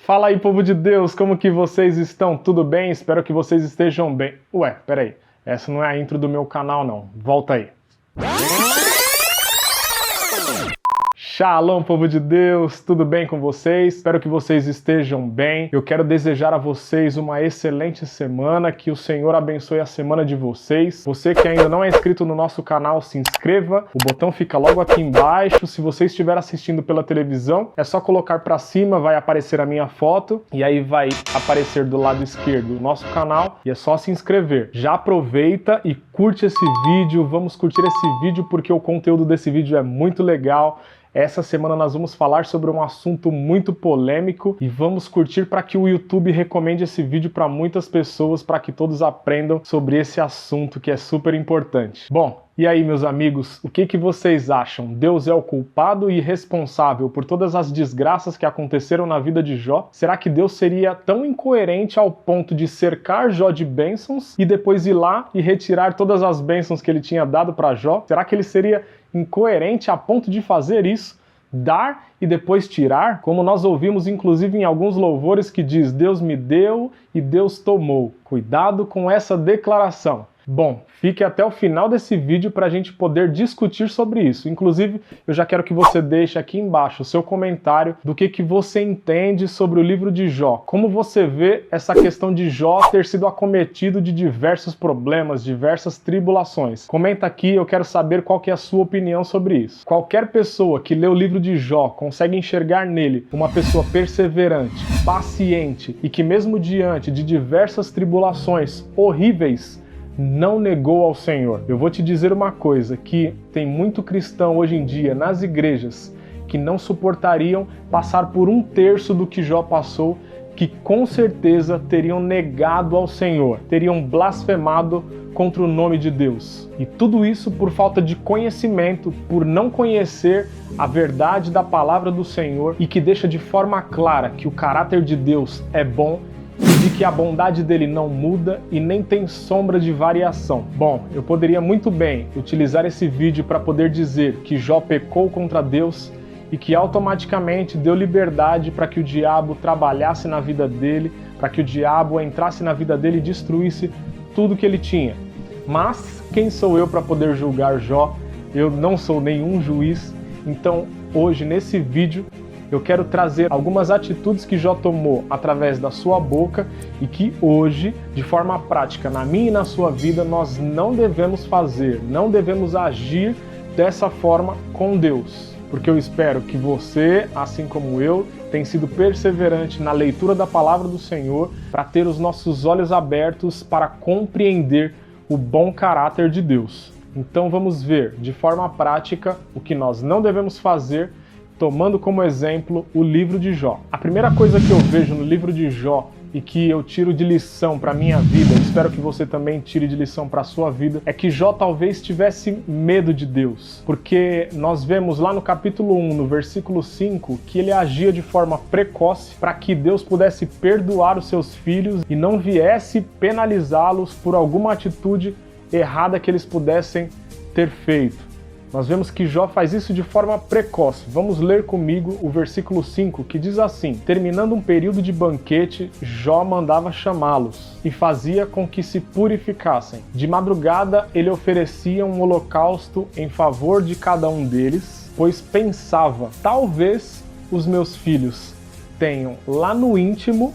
Fala aí, povo de Deus, como que vocês estão? Tudo bem? Espero que vocês estejam bem. Ué, peraí, essa não é a intro do meu canal não, volta aí. Shalom, povo de Deus, tudo bem com vocês? Espero que vocês estejam bem. Eu quero desejar a vocês uma excelente semana, que o Senhor abençoe a semana de vocês. Você que ainda não é inscrito no nosso canal, se inscreva. O botão fica logo aqui embaixo. Se você estiver assistindo pela televisão, é só colocar para cima, vai aparecer a minha foto e aí vai aparecer do lado esquerdo o nosso canal e é só se inscrever. Já aproveita e curte esse vídeo. Vamos curtir esse vídeo porque o conteúdo desse vídeo é muito legal. Essa semana nós vamos falar sobre um assunto muito polêmico e vamos curtir para que o YouTube recomende esse vídeo para muitas pessoas, para que todos aprendam sobre esse assunto que é super importante. Bom, e aí, meus amigos, o que vocês acham? Deus é o culpado e responsável por todas as desgraças que aconteceram na vida de Jó? Será que Deus seria tão incoerente ao ponto de cercar Jó de bênçãos e depois ir lá e retirar todas as bênçãos que ele tinha dado para Jó? Será que ele seria incoerente a ponto de fazer isso? Dar e depois tirar? Como nós ouvimos inclusive em alguns louvores que diz: Deus me deu e Deus tomou. Cuidado com essa declaração. Bom, fique até o final desse vídeo para a gente poder discutir sobre isso. Inclusive, eu já quero que você deixe aqui embaixo o seu comentário do que você entende sobre o livro de Jó. Como você vê essa questão de Jó ter sido acometido de diversos problemas, diversas tribulações. Comenta aqui, eu quero saber qual que é a sua opinião sobre isso. Qualquer pessoa que lê o livro de Jó consegue enxergar nele uma pessoa perseverante, paciente e que mesmo diante de diversas tribulações horríveis, não negou ao Senhor. Eu vou te dizer uma coisa, que tem muito cristão hoje em dia nas igrejas que não suportariam passar por 1/3 do que Jó passou, que com certeza teriam negado ao Senhor, teriam blasfemado contra o nome de Deus. E tudo isso por falta de conhecimento, por não conhecer a verdade da palavra do Senhor e que deixa de forma clara que o caráter de Deus é bom, de que a bondade dele não muda e nem tem sombra de variação. Bom, eu poderia muito bem utilizar esse vídeo para poder dizer que Jó pecou contra Deus e que automaticamente deu liberdade para que o diabo trabalhasse na vida dele, para que o diabo entrasse na vida dele e destruísse tudo que ele tinha. Mas quem sou eu para poder julgar Jó? Eu não sou nenhum juiz. Então hoje nesse vídeo eu quero trazer algumas atitudes que Jó tomou através da sua boca e que hoje, de forma prática, na minha e na sua vida, nós não devemos fazer, não devemos agir dessa forma com Deus. Porque eu espero que você, assim como eu, tenha sido perseverante na leitura da palavra do Senhor para ter os nossos olhos abertos para compreender o bom caráter de Deus. Então vamos ver, de forma prática, o que nós não devemos fazer, tomando como exemplo o livro de Jó. A primeira coisa que eu vejo no livro de Jó e que eu tiro de lição para minha vida, espero que você também tire de lição para a sua vida, é que Jó talvez tivesse medo de Deus. Porque nós vemos lá no capítulo 1, no versículo 5, que ele agia de forma precoce para que Deus pudesse perdoar os seus filhos e não viesse penalizá-los por alguma atitude errada que eles pudessem ter feito. Nós vemos que Jó faz isso de forma precoce. Vamos ler comigo o versículo 5, que diz assim: terminando um período de banquete, Jó mandava chamá-los e fazia com que se purificassem. De madrugada ele oferecia um holocausto em favor de cada um deles, pois pensava: talvez os meus filhos tenham lá no íntimo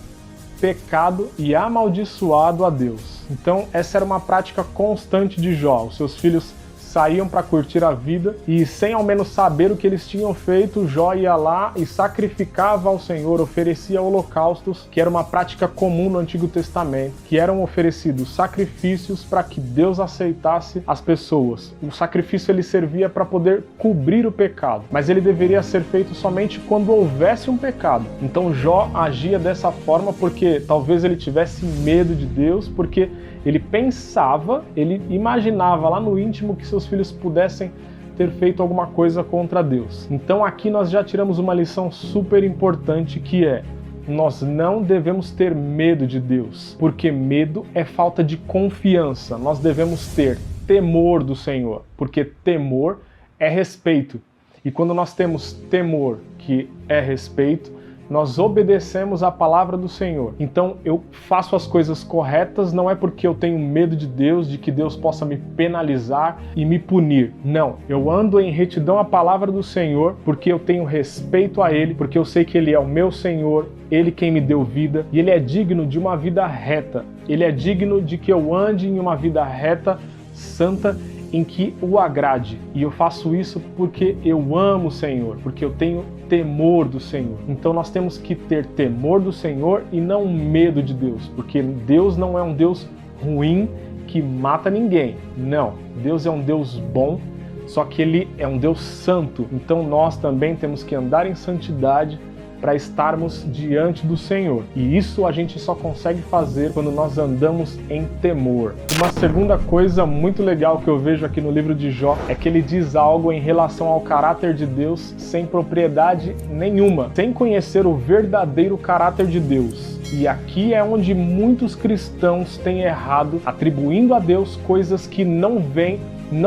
pecado e amaldiçoado a Deus. Então essa era uma prática constante de Jó. Os seus filhos saíam para curtir a vida e, sem ao menos saber o que eles tinham feito, Jó ia lá e sacrificava ao Senhor, oferecia holocaustos, que era uma prática comum no Antigo Testamento, que eram oferecidos sacrifícios para que Deus aceitasse as pessoas. O sacrifício ele servia para poder cobrir o pecado, mas ele deveria ser feito somente quando houvesse um pecado. Então Jó agia dessa forma porque talvez ele tivesse medo de Deus, porque ele pensava, ele imaginava lá no íntimo que seus filhos pudessem ter feito alguma coisa contra Deus. Então aqui nós já tiramos uma lição super importante, que é: nós não devemos ter medo de Deus, porque medo é falta de confiança. Nós devemos ter temor do Senhor, porque temor é respeito. E quando nós temos temor, que é respeito, nós obedecemos a palavra do Senhor. Então eu faço as coisas corretas, não é porque eu tenho medo de Deus, de que Deus possa me penalizar e me punir. Não, eu ando em retidão à palavra do Senhor, porque eu tenho respeito a Ele, porque eu sei que Ele é o meu Senhor, Ele quem me deu vida, e Ele é digno de uma vida reta. Ele é digno de que eu ande em uma vida reta, santa, em que o agrade. E eu faço isso porque eu amo o Senhor, porque eu tenho temor do Senhor. Então nós temos que ter temor do Senhor e não medo de Deus, porque Deus não é um Deus ruim que mata ninguém. Não, Deus é um Deus bom, só que Ele é um Deus santo. Então nós também temos que andar em santidade para estarmos diante do Senhor. E isso a gente só consegue fazer quando nós andamos em temor. Uma segunda coisa muito legal que eu vejo aqui no livro de Jó é que ele diz algo em relação ao caráter de Deus sem propriedade nenhuma, sem conhecer o verdadeiro caráter de Deus. E aqui é onde muitos cristãos têm errado, atribuindo a Deus coisas que não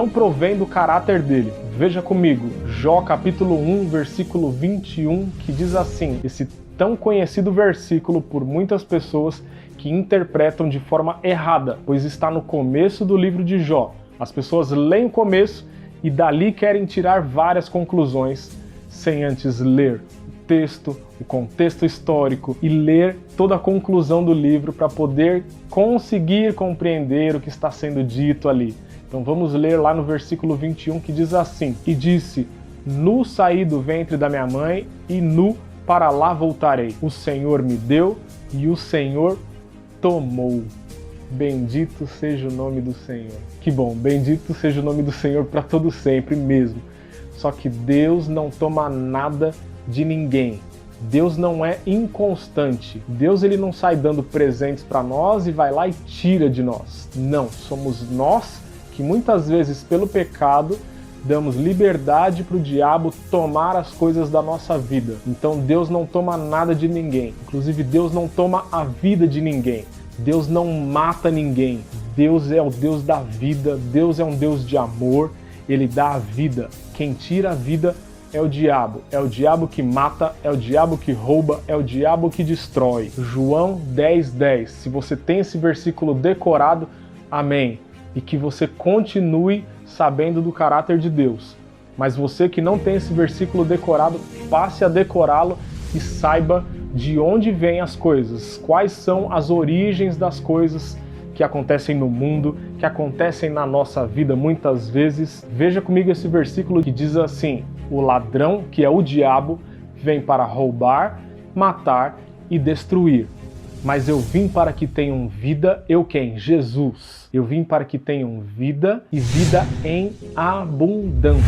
provém do caráter dele. Veja comigo, Jó capítulo 1, versículo 21, que diz assim, esse tão conhecido versículo por muitas pessoas que interpretam de forma errada, pois está no começo do livro de Jó. As pessoas leem o começo e dali querem tirar várias conclusões, sem antes ler o texto, o contexto histórico e ler toda a conclusão do livro para poder conseguir compreender o que está sendo dito ali. Então vamos ler lá no versículo 21 que diz assim, e disse, nu saí do ventre da minha mãe e nu para lá voltarei. O Senhor me deu e o Senhor tomou. Bendito seja o nome do Senhor. Que bom, bendito seja o nome do Senhor para todo sempre mesmo. Só que Deus não toma nada de ninguém. Deus não é inconstante. Deus ele não sai dando presentes para nós e vai lá e tira de nós. Não, somos nós que muitas vezes pelo pecado damos liberdade para o diabo tomar as coisas da nossa vida. Então Deus não toma nada de ninguém. Inclusive Deus não toma a vida de ninguém. Deus não mata ninguém. Deus é o Deus da vida. Deus é um Deus de amor. Ele dá a vida. Quem tira a vida é o diabo. É o diabo que mata, é o diabo que rouba, é o diabo que destrói. João 10:10. Se você tem esse versículo decorado, amém. E que você continue sabendo do caráter de Deus. Mas você que não tem esse versículo decorado, passe a decorá-lo e saiba de onde vêm as coisas, quais são as origens das coisas que acontecem no mundo, que acontecem na nossa vida muitas vezes. Veja comigo esse versículo que diz assim, o ladrão, que é o diabo, vem para roubar, matar e destruir. Mas eu vim para que tenham vida, eu quem? Jesus. Eu vim para que tenham vida e vida em abundância.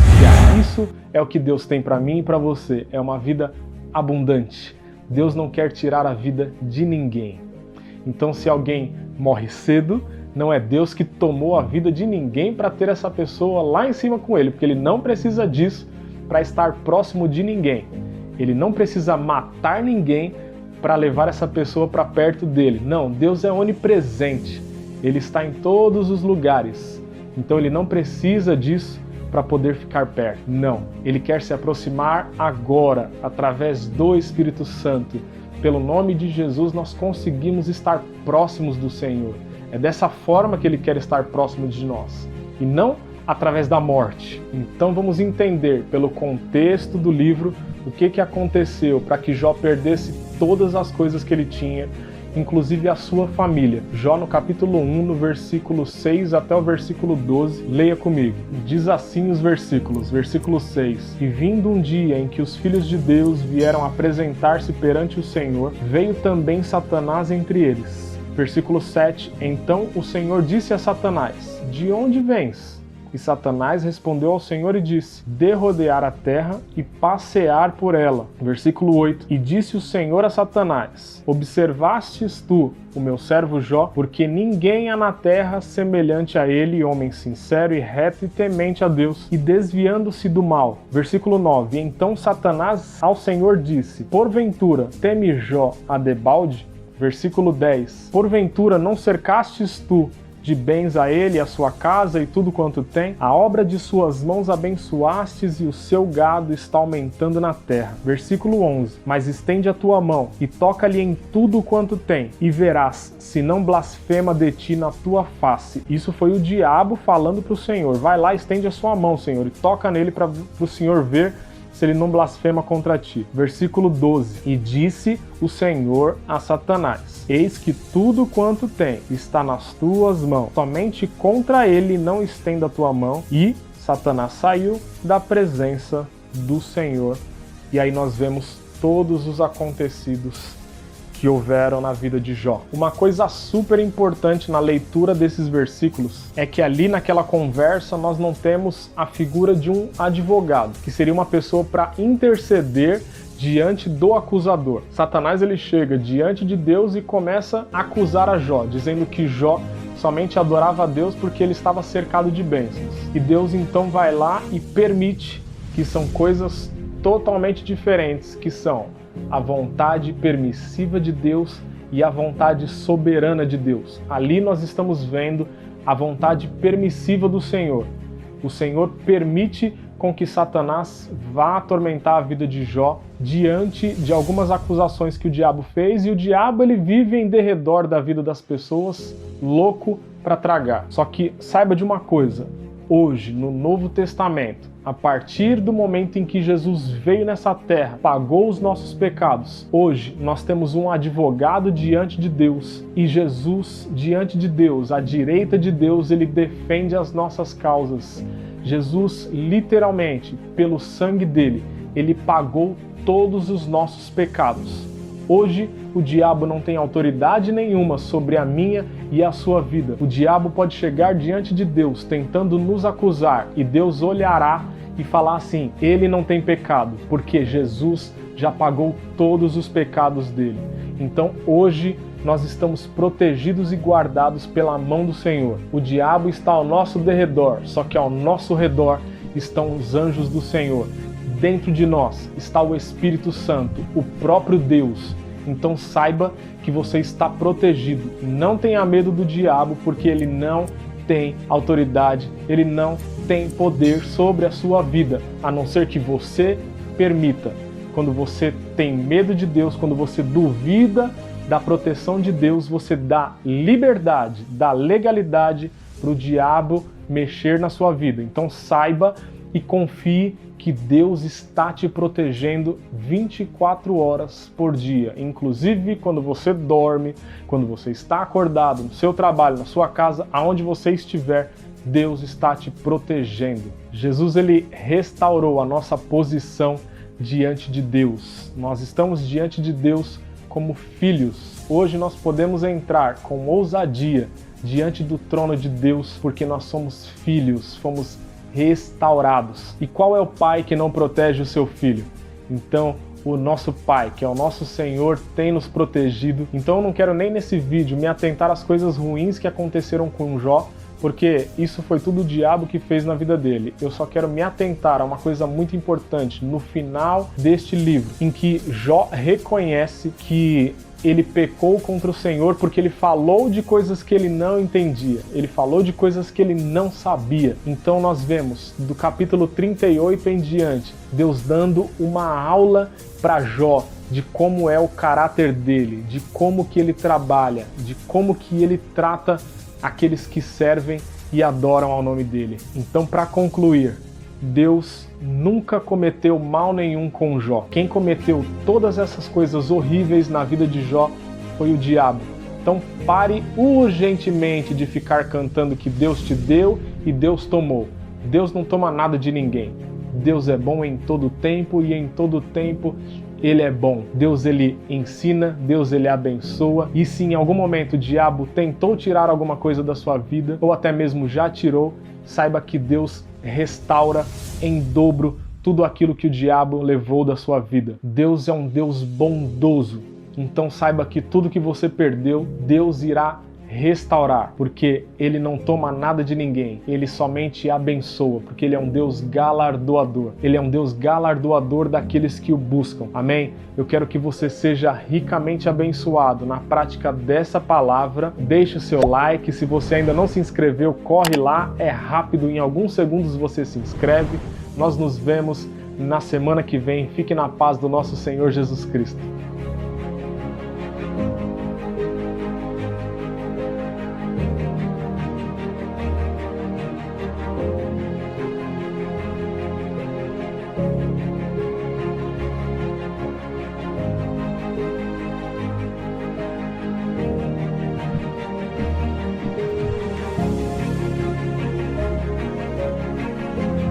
Isso é o que Deus tem para mim e para você, é uma vida abundante. Deus não quer tirar a vida de ninguém. Então se alguém morre cedo, não é Deus que tomou a vida de ninguém para ter essa pessoa lá em cima com ele, porque ele não precisa disso para estar próximo de ninguém. Ele não precisa matar ninguém para levar essa pessoa para perto dele. Não, Deus é onipresente. Ele está em todos os lugares. Então ele não precisa disso para poder ficar perto. Não, ele quer se aproximar agora, através do Espírito Santo. Pelo nome de Jesus nós conseguimos estar próximos do Senhor. É dessa forma que ele quer estar próximo de nós. E não através da morte. Então vamos entender pelo contexto do livro o que aconteceu para que Jó perdesse todas as coisas que ele tinha, inclusive a sua família. Jó no capítulo 1, no versículo 6 até o versículo 12, leia comigo. Diz assim os versículos, versículo 6. E vindo um dia em que os filhos de Deus vieram apresentar-se perante o Senhor, veio também Satanás entre eles. Versículo 7. Então o Senhor disse a Satanás, de onde vens? E Satanás respondeu ao Senhor e disse, de rodear a terra e passear por ela. Versículo 8. E disse o Senhor a Satanás, observastes tu o meu servo Jó, porque ninguém há na terra semelhante a ele, homem sincero e reto e temente a Deus, e desviando-se do mal. Versículo 9. E então Satanás ao Senhor disse, porventura teme Jó a debalde? Versículo 10. Porventura não cercastes tu de bens a ele e a sua casa e tudo quanto tem. A obra de suas mãos abençoastes e o seu gado está aumentando na terra. Versículo 11. Mas estende a tua mão e toca-lhe em tudo quanto tem, e verás se não blasfema de ti na tua face. Isso foi o diabo falando para o Senhor. Vai lá, estende a sua mão, Senhor, e toca nele para o Senhor ver se ele não blasfema contra ti. Versículo 12. E disse o Senhor a Satanás: eis que tudo quanto tem está nas tuas mãos, somente contra ele não estenda a tua mão. E Satanás saiu da presença do Senhor. E aí nós vemos todos os acontecidos que houveram na vida de Jó. Uma coisa super importante na leitura desses versículos é que ali naquela conversa nós não temos a figura de um advogado, que seria uma pessoa para interceder diante do acusador. Satanás ele chega diante de Deus e começa a acusar a Jó, dizendo que Jó somente adorava a Deus porque ele estava cercado de bênçãos. E Deus então vai lá e permite, que são coisas totalmente diferentes, que são a vontade permissiva de Deus e a vontade soberana de Deus. Ali nós estamos vendo a vontade permissiva do Senhor. O Senhor permite com que Satanás vá atormentar a vida de Jó diante de algumas acusações que o diabo fez, e o diabo ele vive em derredor da vida das pessoas, louco para tragar. Só que saiba de uma coisa, hoje, no Novo Testamento, a partir do momento em que Jesus veio nessa terra, pagou os nossos pecados, hoje nós temos um advogado diante de Deus, e Jesus diante de Deus, à direita de Deus, ele defende as nossas causas. Jesus, literalmente, pelo sangue dele, ele pagou todos os nossos pecados. Hoje, o diabo não tem autoridade nenhuma sobre a minha e a sua vida. O diabo pode chegar diante de Deus tentando nos acusar, e Deus olhará e falar assim: ele não tem pecado, porque Jesus já pagou todos os pecados dele. Então hoje nós estamos protegidos e guardados pela mão do Senhor. O diabo está ao nosso derredor, só que ao nosso redor estão os anjos do Senhor. Dentro de nós está o Espírito Santo, o próprio Deus. Então saiba que você está protegido. Não tenha medo do diabo, porque ele não tem autoridade, ele não tem poder sobre a sua vida, a não ser que você permita. Quando você tem medo de Deus, quando você duvida da proteção de Deus, você dá liberdade, dá legalidade para o diabo mexer na sua vida. Então saiba e confie que Deus está te protegendo 24 horas por dia, inclusive quando você dorme, quando você está acordado, no seu trabalho, na sua casa, aonde você estiver, Deus está te protegendo. Jesus ele restaurou a nossa posição diante de Deus. Nós estamos diante de Deus como filhos. Hoje nós podemos entrar com ousadia diante do trono de Deus porque nós somos filhos, fomos restaurados. E qual é o pai que não protege o seu filho? Então, o nosso Pai, que é o nosso Senhor, tem nos protegido. Então eu não quero nem nesse vídeo me atentar às coisas ruins que aconteceram com Jó, porque isso foi tudo o diabo que fez na vida dele. Eu só quero me atentar a uma coisa muito importante no final deste livro, em que Jó reconhece que ele pecou contra o Senhor porque ele falou de coisas que ele não entendia, ele falou de coisas que ele não sabia. Então nós vemos do capítulo 38 em diante, Deus dando uma aula para Jó de como é o caráter dele, de como que ele trabalha, de como que ele trata aqueles que servem e adoram ao nome dele. Então, para concluir, Deus nunca cometeu mal nenhum com Jó. Quem cometeu todas essas coisas horríveis na vida de Jó foi o diabo. Então pare urgentemente de ficar cantando que Deus te deu e Deus tomou. Deus não toma nada de ninguém. Deus é bom em todo tempo e em todo tempo Ele é bom. Deus ele ensina, Deus ele abençoa. E se em algum momento o diabo tentou tirar alguma coisa da sua vida, ou até mesmo já tirou, saiba que Deus restaura em dobro tudo aquilo que o diabo levou da sua vida. Deus é um Deus bondoso. Então saiba que tudo que você perdeu, Deus irá restaurar, porque Ele não toma nada de ninguém, Ele somente abençoa, porque Ele é um Deus galardoador. Ele é um Deus galardoador daqueles que o buscam. Amém? Eu quero que você seja ricamente abençoado na prática dessa palavra. Deixe o seu like. Se você ainda não se inscreveu, corre lá. É rápido, em alguns segundos você se inscreve. Nós nos vemos na semana que vem. Fique na paz do nosso Senhor Jesus Cristo.